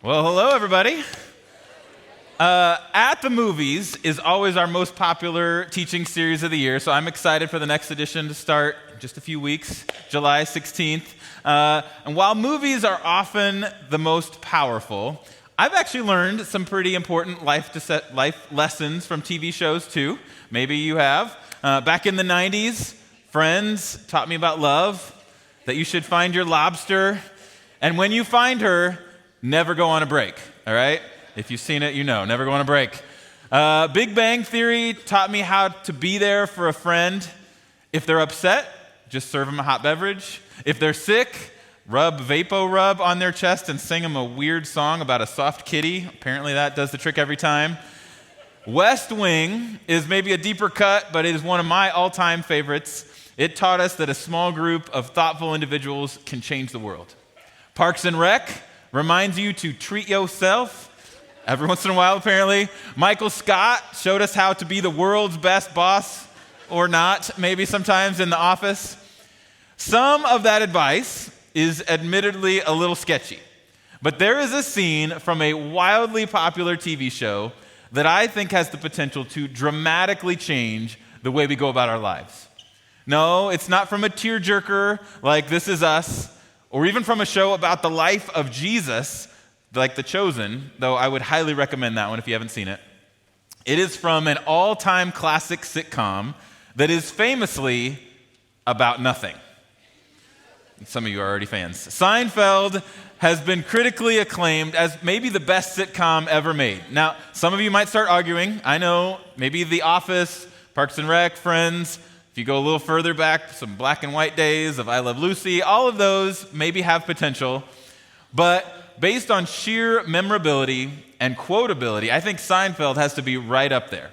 Well, hello, everybody. At the Movies is always our most popular teaching series of the year, so I'm excited for the next edition to start in just a few weeks, July 16th. And while movies are often the most powerful, I've actually learned some pretty important life lessons from TV shows, too. Maybe you have. Back in the 90s, Friends taught me about love, that you should find your lobster, and when you find her, never go on a break, all right? If you've seen it, you know, never go on a break. Big Bang Theory taught me how to be there for a friend. If they're upset, just serve them a hot beverage. If they're sick, rub VapoRub on their chest and sing them a weird song about a soft kitty. Apparently that does the trick every time. West Wing is maybe a deeper cut, but it is one of my all-time favorites. It taught us that a small group of thoughtful individuals can change the world. Parks and Rec reminds you to treat yourself every once in a while, apparently. Michael Scott showed us how to be the world's best boss, or not, maybe sometimes in The Office. Some of that advice is admittedly a little sketchy, but there is a scene from a wildly popular TV show that I think has the potential to dramatically change the way we go about our lives. No, it's not from a tearjerker like This Is Us, or even from a show about the life of Jesus, like The Chosen, though I would highly recommend that one if you haven't seen it. It is from an all-time classic sitcom that is famously about nothing. Some of you are already fans. Seinfeld has been critically acclaimed as maybe the best sitcom ever made. Now, some of you might start arguing. I know, maybe The Office, Parks and Rec, Friends. If you go a little further back, some black and white days of I Love Lucy, all of those maybe have potential. But based on sheer memorability and quotability, I think Seinfeld has to be right up there.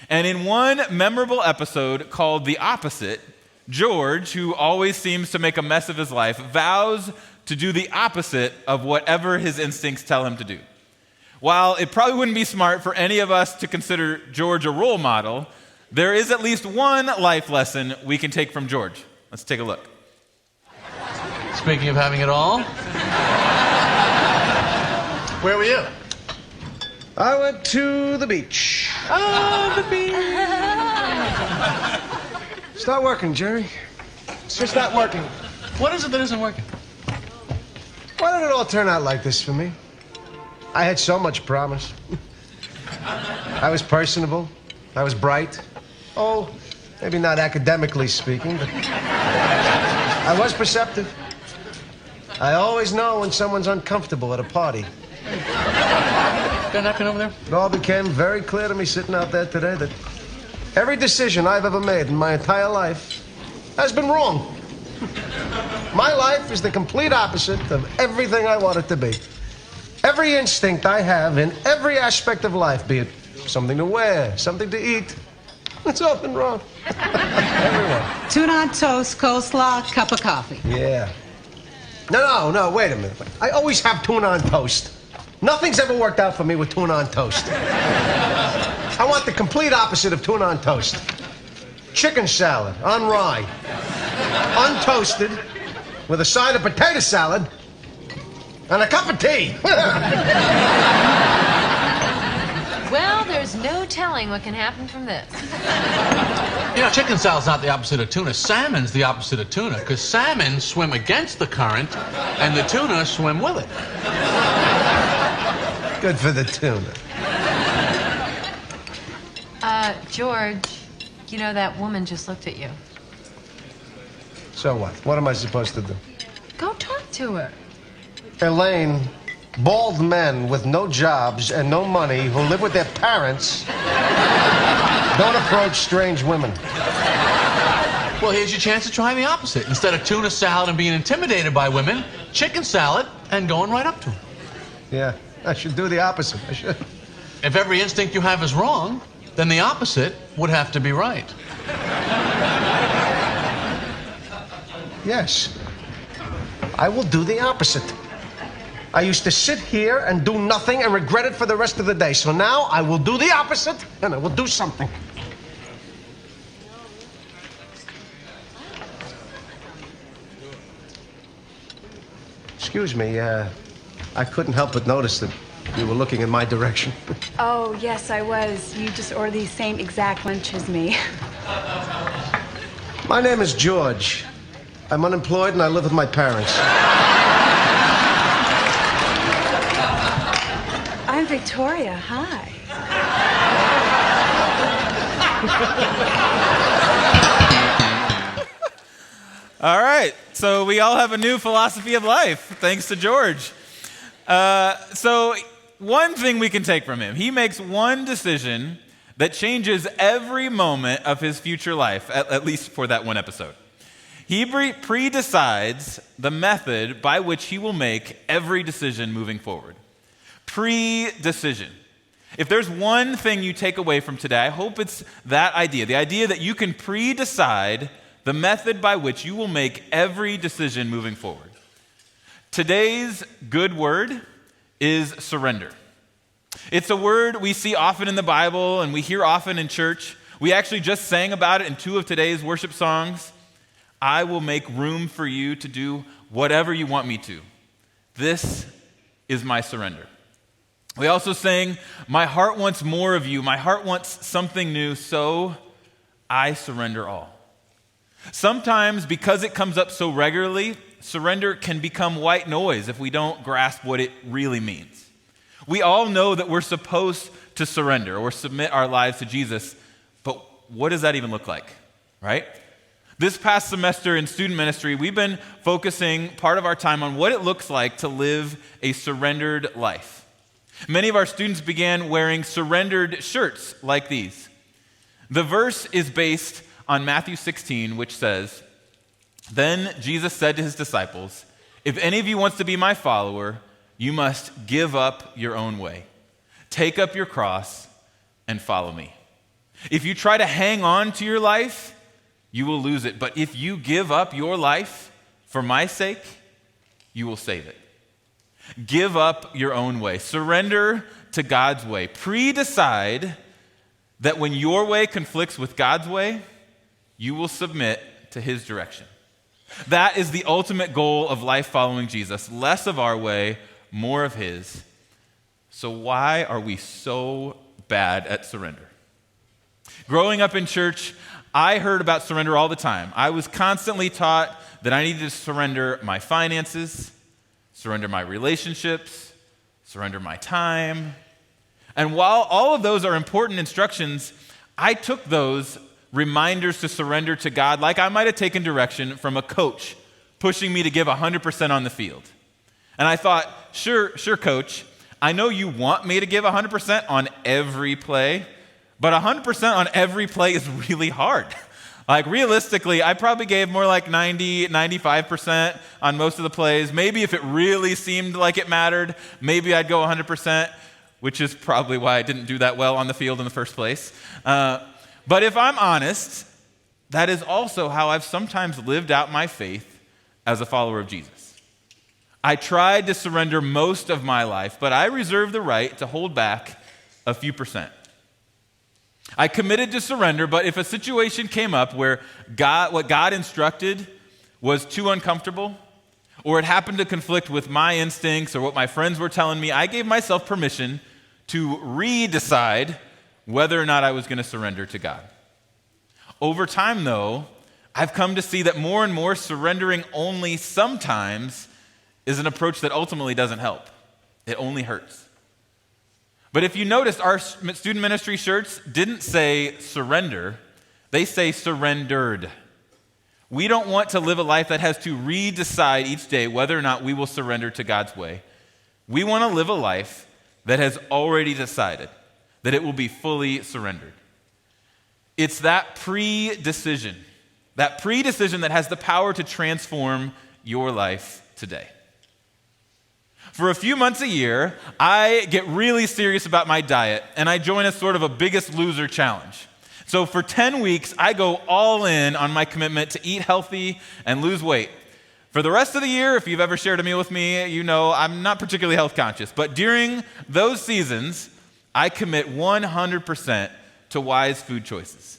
And in one memorable episode called The Opposite, George, who always seems to make a mess of his life, vows to do the opposite of whatever his instincts tell him to do. While it probably wouldn't be smart for any of us to consider George a role model, there is at least one life lesson we can take from George. Let's take a look. Speaking of having it all, where were you? I went to the beach. Oh, the beach. It's not working, Jerry. It's just not working. What is it that isn't working? Why did it all turn out like this for me? I had so much promise. I was personable. I was bright. Oh, maybe not academically speaking, but I was perceptive. I always know when someone's uncomfortable at a party. Got a napkin over there? It all became very clear to me sitting out there today that every decision I've ever made in my entire life has been wrong. My life is the complete opposite of everything I want it to be. Every instinct I have in every aspect of life, be it something to wear, something to eat, it's all been wrong. Everyone. Tuna on toast, coleslaw, cup of coffee. Yeah. No, wait a minute. I always have tuna on toast. Nothing's ever worked out for me with tuna on toast. I want the complete opposite of tuna on toast. Chicken salad on rye, untoasted, with a side of potato salad, and a cup of tea. Well, there's no telling what can happen from this. You know, chicken salad's not the opposite of tuna. Salmon's the opposite of tuna, because salmon swim against the current, and the tuna swim with it. Good for the tuna. George, you know that woman just looked at you. So what? What am I supposed to do? Go talk to her. Elaine, bald men with no jobs and no money who live with their parents don't approach strange women. Well, here's your chance to try the opposite. Instead of tuna salad and being intimidated by women, chicken salad and going right up to them. Yeah, I should do the opposite. I should. If every instinct you have is wrong, then the opposite would have to be right. Yes. I will do the opposite. I used to sit here and do nothing and regret it for the rest of the day. So now I will do the opposite and I will do something. Excuse me, I couldn't help but notice that you were looking in my direction. Oh, yes, I was. You just ordered the same exact lunch as me. My name is George. I'm unemployed and I live with my parents. I'm Victoria. Hi. All right, so we all have a new philosophy of life, thanks to George. So one thing we can take from him, he makes one decision that changes every moment of his future life, at least for that one episode. He pre-decides the method by which he will make every decision moving forward. Pre-decision. If there's one thing you take away from today, I hope it's that idea, the idea that you can pre-decide the method by which you will make every decision moving forward. Today's good word is surrender. It's a word we see often in the Bible and we hear often in church. We actually just sang about it in 2 of today's worship songs. I will make room for you to do whatever you want me to. This is my surrender. We also sang, my heart wants more of you. My heart wants something new, so I surrender all. Sometimes, because it comes up so regularly, surrender can become white noise if we don't grasp what it really means. We all know that we're supposed to surrender or submit our lives to Jesus, but what does that even look like, right? This past semester in student ministry, we've been focusing part of our time on what it looks like to live a surrendered life. Many of our students began wearing surrendered shirts like these. The verse is based on Matthew 16, which says, "Then Jesus said to his disciples, 'If any of you wants to be my follower, you must give up your own way. Take up your cross and follow me. If you try to hang on to your life, you will lose it. But if you give up your life for my sake, you will save it.'" Give up your own way. Surrender to God's way. Pre-decide that when your way conflicts with God's way, you will submit to his direction. That is the ultimate goal of life following Jesus. Less of our way, more of his. So why are we so bad at surrender? Growing up in church, I heard about surrender all the time. I was constantly taught that I needed to surrender my finances, surrender my relationships, surrender my time. And while all of those are important instructions, I took those reminders to surrender to God like I might have taken direction from a coach pushing me to give 100% on the field. And I thought, sure, coach, I know you want me to give 100% on every play, but 100% on every play is really hard. Like realistically, I probably gave more like 90, 95% on most of the plays. Maybe if it really seemed like it mattered, maybe I'd go 100%, which is probably why I didn't do that well on the field in the first place. But if I'm honest, that is also how I've sometimes lived out my faith as a follower of Jesus. I tried to surrender most of my life, but I reserved the right to hold back a few percent. I committed to surrender, but if a situation came up where what God instructed was too uncomfortable, or it happened to conflict with my instincts or what my friends were telling me, I gave myself permission to re-decide whether or not I was going to surrender to God. Over time, though, I've come to see that more and more surrendering only sometimes is an approach that ultimately doesn't help. It only hurts. But if you noticed, our student ministry shirts didn't say surrender, they say surrendered. We don't want to live a life that has to re-decide each day whether or not we will surrender to God's way. We want to live a life that has already decided that it will be fully surrendered. It's that pre-decision that has the power to transform your life today. For a few months a year, I get really serious about my diet, and I join a sort of a Biggest Loser challenge. So for 10 weeks, I go all in on my commitment to eat healthy and lose weight. For the rest of the year, if you've ever shared a meal with me, you know I'm not particularly health conscious. But during those seasons, I commit 100% to wise food choices.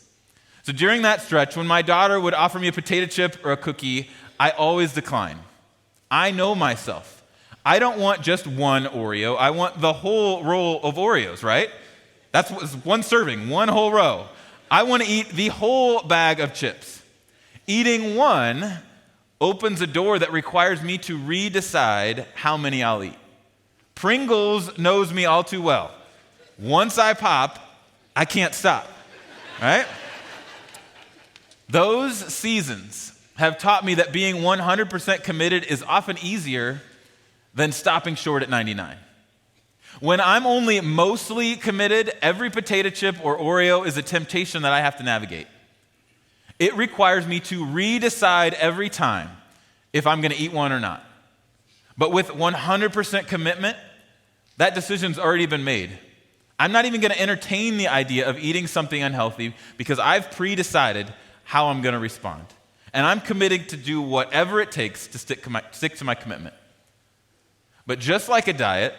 So during that stretch, when my daughter would offer me a potato chip or a cookie, I always decline. I know myself. I don't want just one Oreo. I want the whole roll of Oreos, right? That's one serving, one whole row. I want to eat the whole bag of chips. Eating one opens a door that requires me to redecide how many I'll eat. Pringles knows me all too well. Once I pop, I can't stop, right? Those seasons have taught me that being 100% committed is often easier than stopping short at 99. When I'm only mostly committed, every potato chip or Oreo is a temptation that I have to navigate. It requires me to redecide every time if I'm going to eat one or not. But with 100% commitment, that decision's already been made. I'm not even going to entertain the idea of eating something unhealthy because I've pre-decided how I'm going to respond. And I'm committed to do whatever it takes to stick to my commitment. But just like a diet,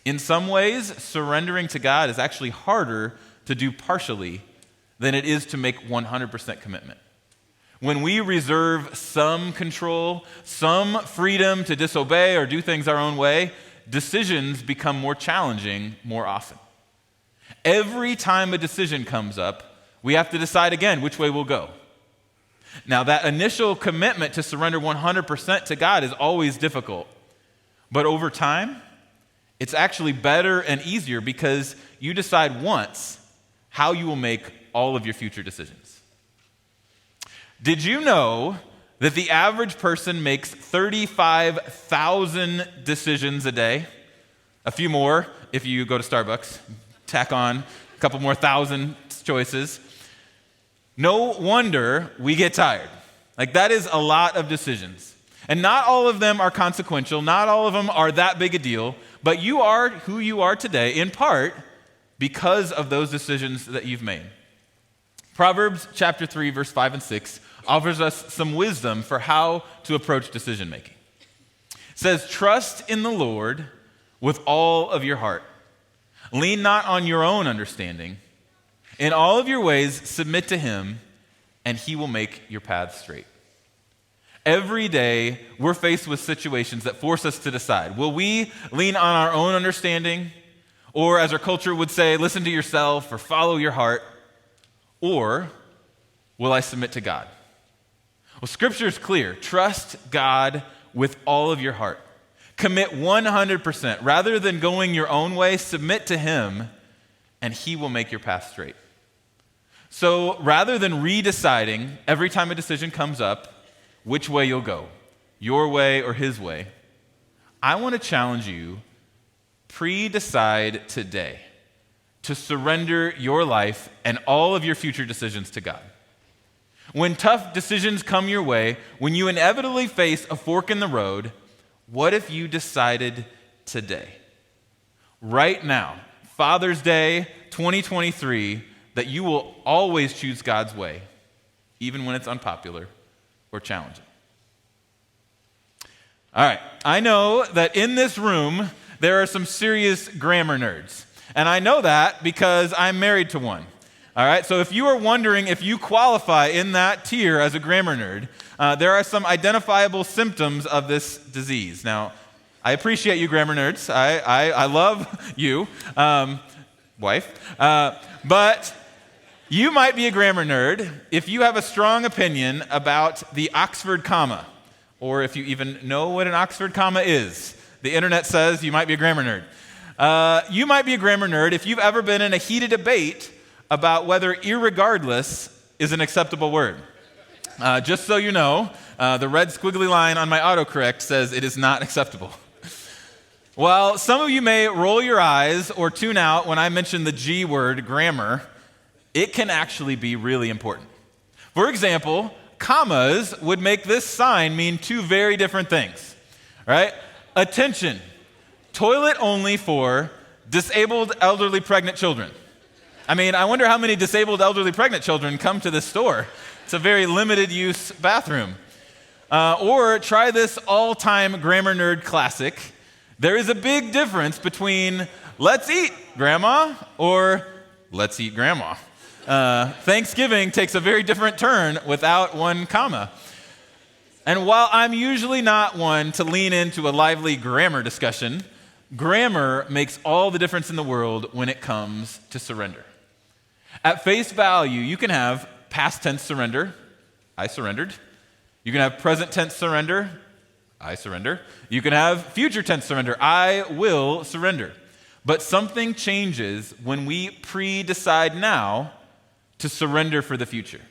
in some ways, surrendering to God is actually harder to do partially than it is to make 100% commitment. When we reserve some control, some freedom to disobey or do things our own way, decisions become more challenging more often. Every time a decision comes up, we have to decide again which way we'll go. Now, that initial commitment to surrender 100% to God is always difficult. But over time, it's actually better and easier because you decide once how you will make all of your future decisions. Did you know that the average person makes 35,000 decisions a day? A few more if you go to Starbucks, tack on a couple more thousand choices. No wonder we get tired. Like, that is a lot of decisions. And not all of them are consequential, not all of them are that big a deal, but you are who you are today in part because of those decisions that you've made. Proverbs chapter 3, verse 5 and 6 offers us some wisdom for how to approach decision making. It says, "Trust in the Lord with all of your heart. Lean not on your own understanding. In all of your ways, submit to him, and he will make your paths straight." Every day, we're faced with situations that force us to decide. Will we lean on our own understanding? Or, as our culture would say, listen to yourself or follow your heart? Or will I submit to God? Well, Scripture is clear. Trust God with all of your heart. Commit 100%. Rather than going your own way, submit to him, and he will make your path straight. So rather than redeciding every time a decision comes up which way you'll go, your way or his way, I want to challenge you, pre-decide today to surrender your life and all of your future decisions to God. When tough decisions come your way, when you inevitably face a fork in the road, what if you decided today, right now, Father's Day 2023, that you will always choose God's way, even when it's unpopular or challenging? All right, I know that in this room, there are some serious grammar nerds. And I know that because I'm married to one. All right, so if you are wondering if you qualify in that tier as a grammar nerd, there are some identifiable symptoms of this disease. Now, I appreciate you, grammar nerds. I love you, wife. But you might be a grammar nerd if you have a strong opinion about the Oxford comma, or if you even know what an Oxford comma is. The internet says you might be a grammar nerd. You might be a grammar nerd if you've ever been in a heated debate about whether irregardless is an acceptable word. Just so you know, the red squiggly line on my autocorrect says it is not acceptable. While some of you may roll your eyes or tune out when I mention the G word, grammar, it can actually be really important. For example, commas would make this sign mean two very different things, right? Attention, toilet only for disabled, elderly, pregnant children. I mean, I wonder how many disabled, elderly, pregnant children come to this store. It's a very limited use bathroom. Or try this all-time grammar nerd classic. There is a big difference between let's eat, grandma, or let's eat, grandma. Thanksgiving takes a very different turn without one comma. And while I'm usually not one to lean into a lively grammar discussion, grammar makes all the difference in the world when it comes to surrender. At face value, you can have past tense surrender, I surrendered. You can have present tense surrender, I surrender. You can have future tense surrender, I will surrender. But something changes when we pre-decide now to surrender for the future.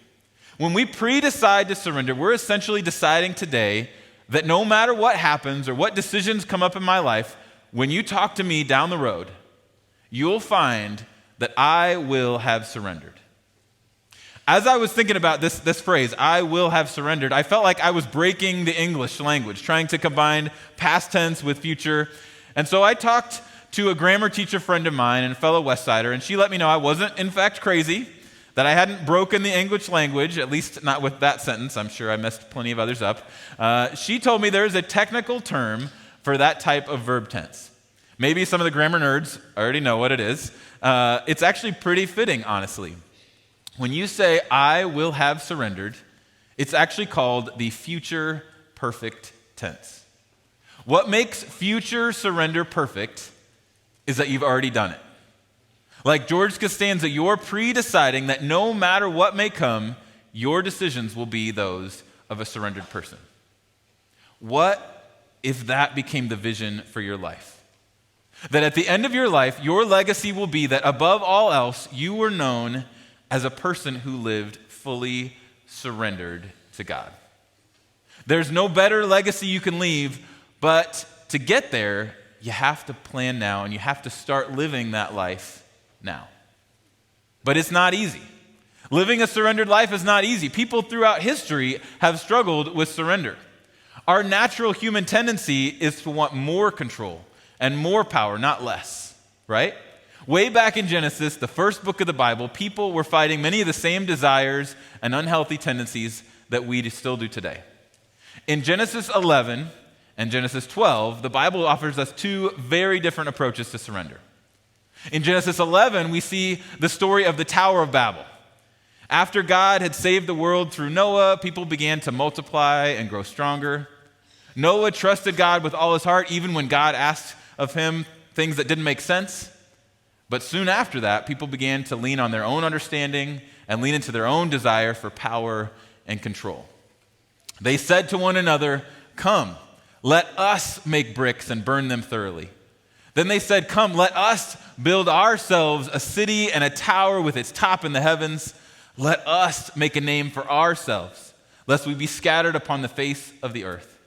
When we pre-decide to surrender, we're essentially deciding today that no matter what happens or what decisions come up in my life, when you talk to me down the road, you'll find that I will have surrendered. As I was thinking about this phrase, I will have surrendered, I felt like I was breaking the English language, trying to combine past tense with future. And so I talked to a grammar teacher friend of mine and a fellow Westsider, and she let me know I wasn't, in fact, crazy, that I hadn't broken the English language, at least not with that sentence. I'm sure I messed plenty of others up. She told me there's a technical term for that type of verb tense. Maybe some of the grammar nerds already know what it is. It's actually pretty fitting, honestly. When you say, I will have surrendered, it's actually called the future perfect tense. What makes future surrender perfect is that you've already done it. Like George Costanza, you're pre-deciding that no matter what may come, your decisions will be those of a surrendered person. What if that became the vision for your life? That at the end of your life, your legacy will be that above all else, you were known as a person who lived fully surrendered to God. There's no better legacy you can leave, but to get there, you have to plan now and you have to start living that life now. But it's not easy. Living a surrendered life is not easy. People throughout history have struggled with surrender. Our natural human tendency is to want more control and more power, not less, right? Way back in Genesis, the first book of the Bible, people were fighting many of the same desires and unhealthy tendencies that we still do today. In Genesis 11 and Genesis 12, the Bible offers us two very different approaches to surrender. In Genesis 11, we see the story of the Tower of Babel. After God had saved the world through Noah, people began to multiply and grow stronger. Noah trusted God with all his heart, even when God asked of him things that didn't make sense. But soon after that, people began to lean on their own understanding and lean into their own desire for power and control. They said to one another, "Come, let us make bricks and burn them thoroughly." Then they said, "Come, let us build ourselves a city and a tower with its top in the heavens. Let us make a name for ourselves, lest we be scattered upon the face of the earth."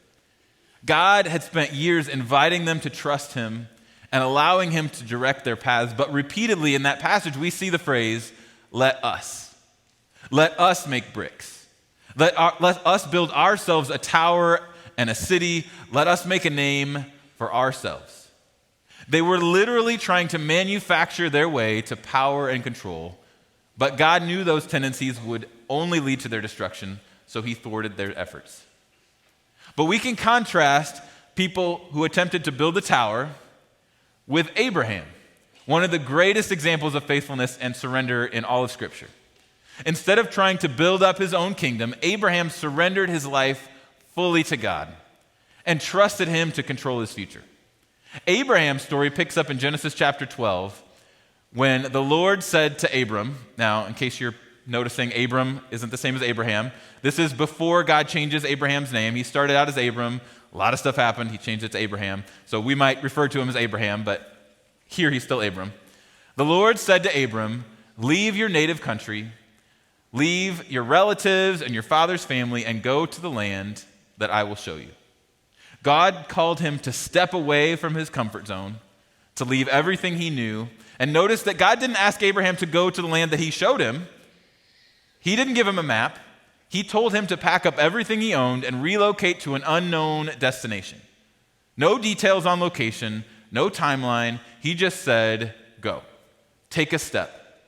God had spent years inviting them to trust him and allowing him to direct their paths. But repeatedly in that passage, we see the phrase, let us. Let us make bricks. Let us build ourselves a tower and a city. Let us make a name for ourselves. They were literally trying to manufacture their way to power and control, but God knew those tendencies would only lead to their destruction, so he thwarted their efforts. But we can contrast people who attempted to build a tower with Abraham, one of the greatest examples of faithfulness and surrender in all of Scripture. Instead of trying to build up his own kingdom, Abraham surrendered his life fully to God and trusted him to control his future. Abraham's story picks up in Genesis chapter 12 when the Lord said to Abram, now in case you're noticing, Abram isn't the same as Abraham. This is before God changes Abraham's name. He started out as Abram. A lot of stuff happened. He changed it to Abraham. So we might refer to him as Abraham, but here he's still Abram. The Lord said to Abram, "Leave your native country, leave your relatives and your father's family, and go to the land that I will show you." God called him to step away from his comfort zone, to leave everything he knew. And notice that God didn't ask Abraham to go to the land that he showed him. He didn't give him a map. He told him to pack up everything he owned and relocate to an unknown destination. No details on location, no timeline. He just said, go. Take a step.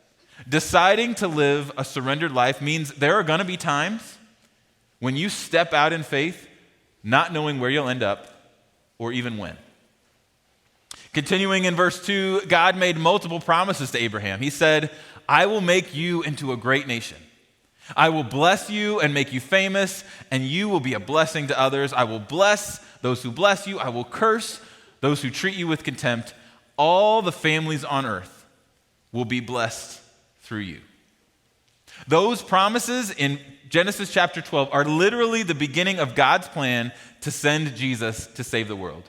Deciding to live a surrendered life means there are going to be times when you step out in faith, not knowing where you'll end up or even when. Continuing in verse 2, God made multiple promises to Abraham. He said, "I will make you into a great nation, I will bless you and make you famous, and you will be a blessing to others. I will bless those who bless you. I will curse those who treat you with contempt. All the families on earth will be blessed through you. Those promises in Genesis chapter 12 are literally the beginning of God's plan to send Jesus to save the world.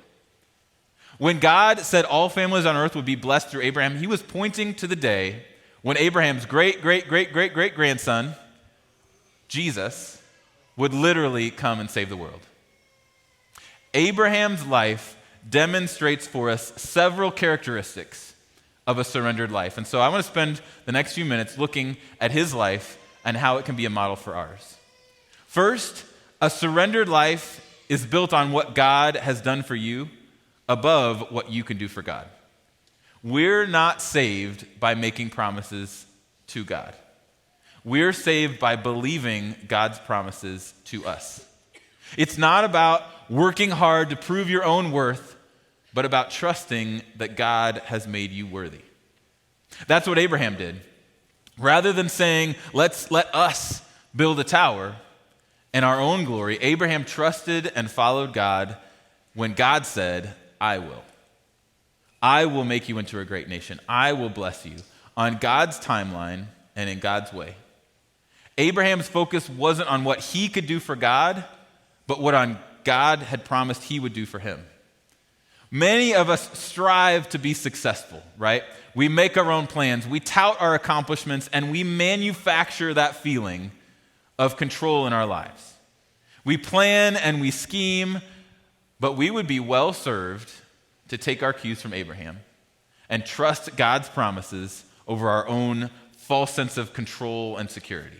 When God said all families on earth would be blessed through Abraham, he was pointing to the day when Abraham's great-great-great-great-great-grandson, Jesus, would literally come and save the world. Abraham's life demonstrates for us several characteristics of a surrendered life. And so I want to spend the next few minutes looking at his life and how it can be a model for ours. First, a surrendered life is built on what God has done for you above what you can do for God. We're not saved by making promises to God. We're saved by believing God's promises to us. It's not about working hard to prove your own worth, but about trusting that God has made you worthy. That's what Abraham did. Rather than saying, let us build a tower in our own glory, Abraham trusted and followed God when God said, I will. I will make you into a great nation. I will bless you on God's timeline and in God's way. Abraham's focus wasn't on what he could do for God, but what God had promised he would do for him. Many of us strive to be successful, right? We make our own plans, we tout our accomplishments, and we manufacture that feeling of control in our lives. We plan and we scheme, but we would be well served to take our cues from Abraham and trust God's promises over our own false sense of control and security.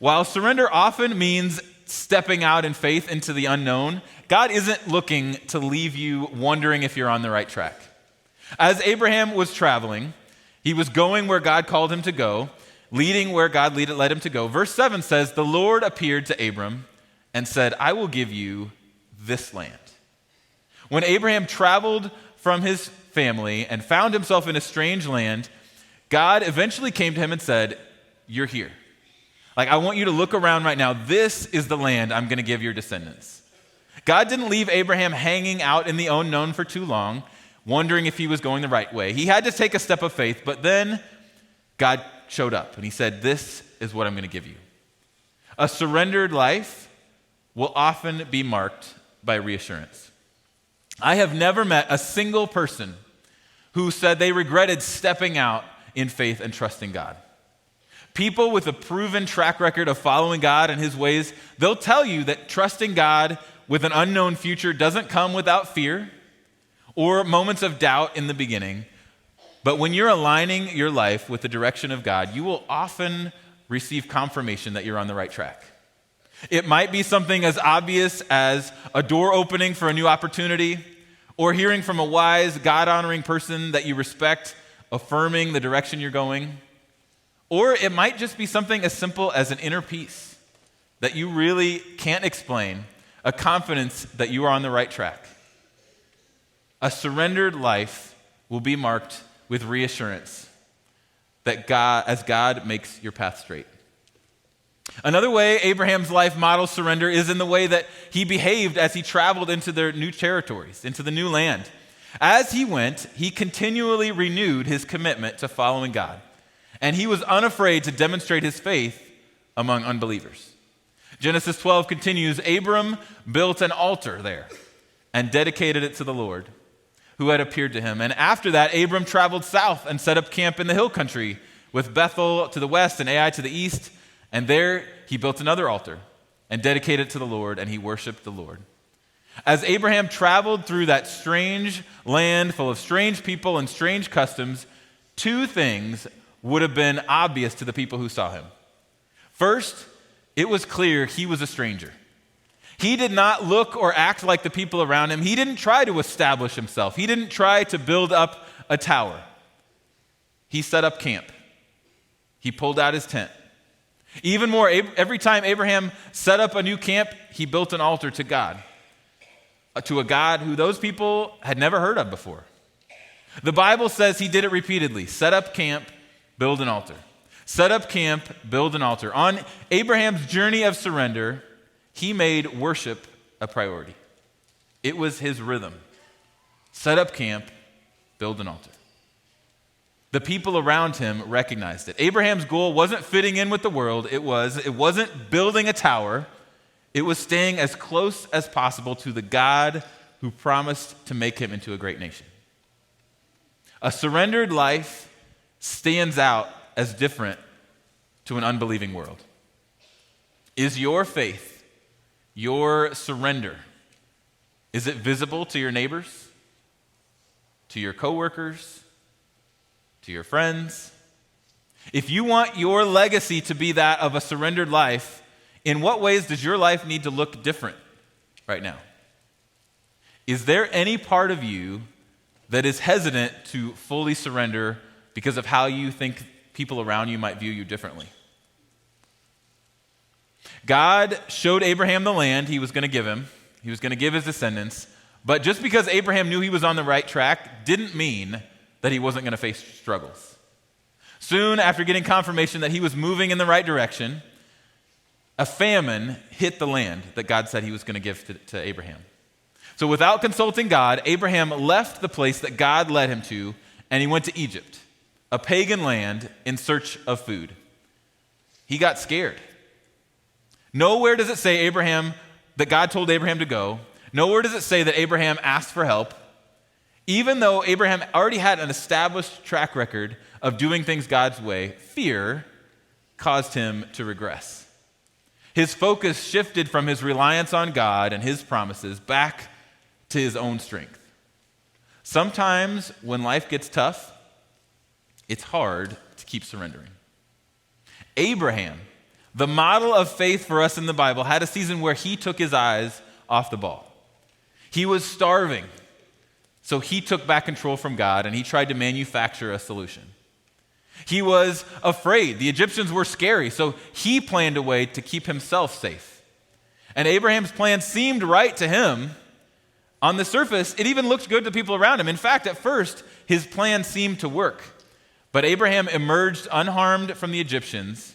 While surrender often means stepping out in faith into the unknown, God isn't looking to leave you wondering if you're on the right track. As Abraham was traveling, he was going where God called him to go, leading where God led him to go. Verse 7 says, the Lord appeared to Abram and said, I will give you this land. When Abraham traveled from his family and found himself in a strange land, God eventually came to him and said, you're here. I want you to look around right now. This is the land I'm going to give your descendants. God didn't leave Abraham hanging out in the unknown for too long, wondering if he was going the right way. He had to take a step of faith, but then God showed up and he said, this is what I'm going to give you. A surrendered life will often be marked by reassurance. I have never met a single person who said they regretted stepping out in faith and trusting God. People with a proven track record of following God and his ways, they'll tell you that trusting God with an unknown future doesn't come without fear or moments of doubt in the beginning. But when you're aligning your life with the direction of God, you will often receive confirmation that you're on the right track. It might be something as obvious as a door opening for a new opportunity, or hearing from a wise, God-honoring person that you respect, affirming the direction you're going. Or it might just be something as simple as an inner peace that you really can't explain, a confidence that you are on the right track. A surrendered life will be marked with reassurance that God makes your path straight. Another way Abraham's life models surrender is in the way that he behaved as he traveled into their new territories, into the new land. As he went, he continually renewed his commitment to following God, and he was unafraid to demonstrate his faith among unbelievers. Genesis 12 continues, Abram built an altar there and dedicated it to the Lord, who had appeared to him. And after that, Abram traveled south and set up camp in the hill country with Bethel to the west and Ai to the east. And there he built another altar and dedicated it to the Lord, and he worshiped the Lord. As Abraham traveled through that strange land full of strange people and strange customs, two things would have been obvious to the people who saw him. First, it was clear he was a stranger. He did not look or act like the people around him. He didn't try to establish himself. He didn't try to build up a tower. He set up camp. He pulled out his tent. Even more, every time Abraham set up a new camp, he built an altar to God, to a God who those people had never heard of before. The Bible says he did it repeatedly: set up camp, build an altar. Set up camp, build an altar. On Abraham's journey of surrender, he made worship a priority. It was his rhythm. Set up camp, build an altar. The people around him recognized it. Abraham's goal wasn't fitting in with the world. It wasn't building a tower. It was staying as close as possible to the God who promised to make him into a great nation. A surrendered life stands out as different to an unbelieving world. Is your faith, your surrender, is it visible to your neighbors, to your coworkers, to your friends? If you want your legacy to be that of a surrendered life, in what ways does your life need to look different right now? Is there any part of you that is hesitant to fully surrender because of how you think people around you might view you differently? God showed Abraham the land he was going to give him. He was going to give his descendants. But just because Abraham knew he was on the right track didn't mean that he wasn't going to face struggles. Soon after getting confirmation that he was moving in the right direction, a famine hit the land that God said he was going to give to Abraham. So without consulting God, Abraham left the place that God led him to, and he went to Egypt, a pagan land, in search of food. He got scared. Nowhere does it say that God told Abraham to go. Nowhere does it say that Abraham asked for help. Even though Abraham already had an established track record of doing things God's way, fear caused him to regress. His focus shifted from his reliance on God and his promises back to his own strength. Sometimes when life gets tough, it's hard to keep surrendering. Abraham, the model of faith for us in the Bible, had a season where he took his eyes off the ball. He was starving, so he took back control from God and he tried to manufacture a solution. He was afraid. The Egyptians were scary, so he planned a way to keep himself safe. And Abraham's plan seemed right to him. On the surface, it even looked good to people around him. In fact, at first, his plan seemed to work. But Abraham emerged unharmed from the Egyptians.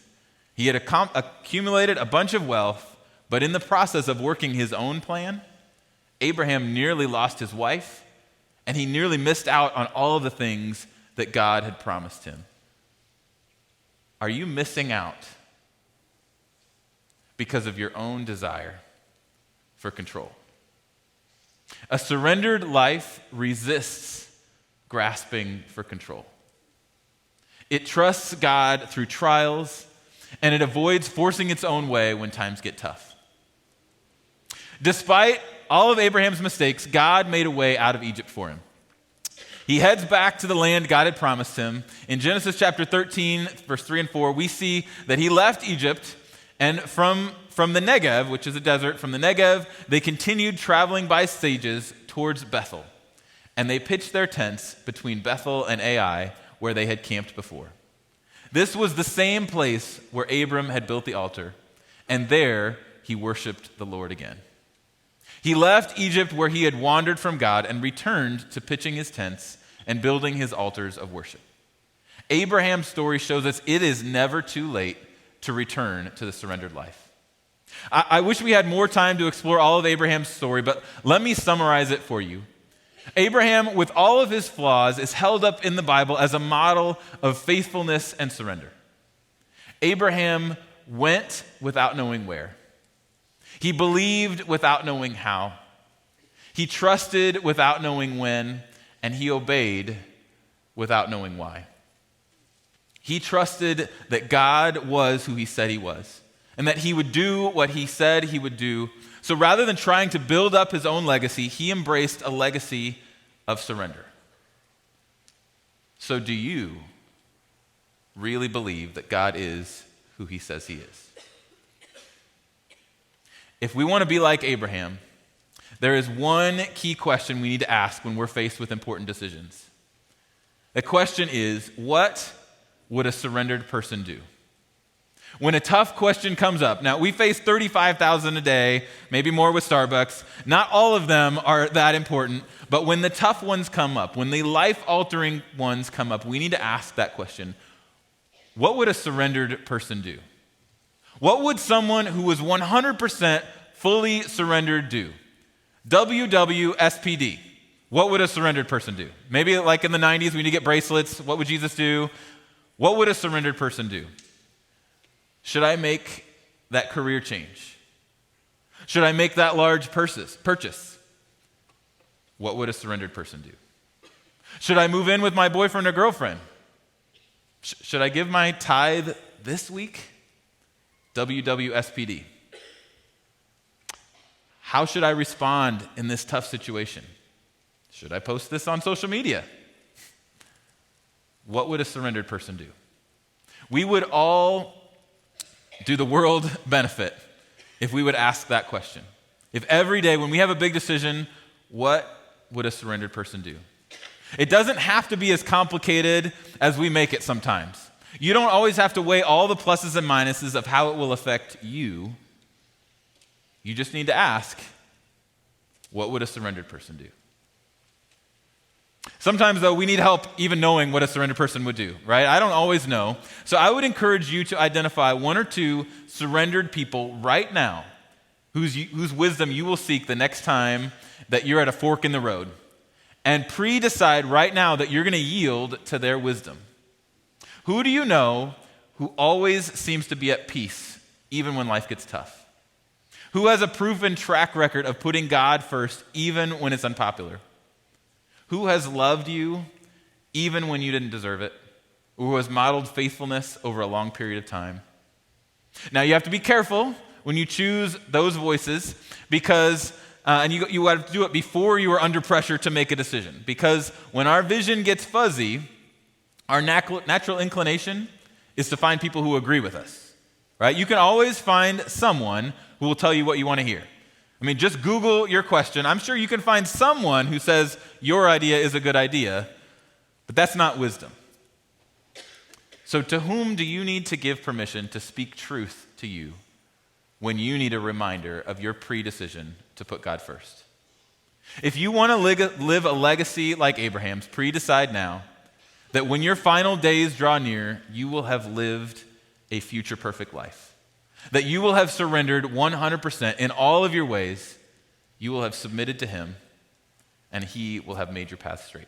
He had accumulated a bunch of wealth, but in the process of working his own plan, Abraham nearly lost his wife, and he nearly missed out on all of the things that God had promised him. Are you missing out because of your own desire for control? A surrendered life resists grasping for control. It trusts God through trials, and it avoids forcing its own way when times get tough. Despite all of Abraham's mistakes, God made a way out of Egypt for him. He heads back to the land God had promised him. In Genesis chapter 13, verse 3 and 4, we see that he left Egypt, and from the Negev, which is a desert, from the Negev, they continued traveling by stages towards Bethel. And they pitched their tents between Bethel and Ai, where they had camped before. This was the same place where Abram had built the altar, and there he worshiped the Lord again. He left Egypt where he had wandered from God and returned to pitching his tents and building his altars of worship. Abraham's story shows us it is never too late to return to the surrendered life. I wish we had more time to explore all of Abraham's story, but let me summarize it for you. Abraham, with all of his flaws, is held up in the Bible as a model of faithfulness and surrender. Abraham went without knowing where. He believed without knowing how. He trusted without knowing when, and he obeyed without knowing why. He trusted that God was who he said he was, and that he would do what he said he would do. So rather than trying to build up his own legacy, he embraced a legacy of surrender. So do you really believe that God is who he says he is? If we want to be like Abraham, there is one key question we need to ask when we're faced with important decisions. The question is, what would a surrendered person do? When a tough question comes up, now we face 35,000 a day, maybe more with Starbucks. Not all of them are that important, but when the tough ones come up, when the life-altering ones come up, we need to ask that question. what would a surrendered person do? What would someone who was 100% fully surrendered do? WWSPD. What would a surrendered person do? Maybe like in the 90s when you get bracelets, what would Jesus do? What would a surrendered person do? Should I make that career change? Should I make that large purchase? What would a surrendered person do? Should I move in with my boyfriend or girlfriend? Should I give my tithe this week? WWSPD. How should I respond in this tough situation? Should I post this on social media? What would a surrendered person do? We would all do the world benefit if we would ask that question. If every day when we have a big decision, what would a surrendered person do? It doesn't have to be as complicated as we make it sometimes. You don't always have to weigh all the pluses and minuses of how it will affect you. You just need to ask, what would a surrendered person do? Sometimes, though, we need help even knowing what a surrendered person would do, right? I don't always know. So I would encourage you to identify one or two surrendered people right now whose wisdom you will seek the next time that you're at a fork in the road. And pre-decide right now that you're going to yield to their wisdom. Who do you know who always seems to be at peace, even when life gets tough? Who has a proven track record of putting God first, even when it's unpopular? Who has loved you, even when you didn't deserve it? Or who has modeled faithfulness over a long period of time? Now, you have to be careful when you choose those voices because and you have to do it before you are under pressure to make a decision. Because when our vision gets fuzzy, our natural inclination is to find people who agree with us, right? You can always find someone who will tell you what you want to hear. I mean, just Google your question. I'm sure you can find someone who says your idea is a good idea, but that's not wisdom. So to whom do you need to give permission to speak truth to you when you need a reminder of your pre-decision to put God first? If you want to live a legacy like Abraham's, pre-decide now that when your final days draw near, you will have lived a future perfect life. That you will have surrendered 100% in all of your ways. You will have submitted to Him, and He will have made your path straight.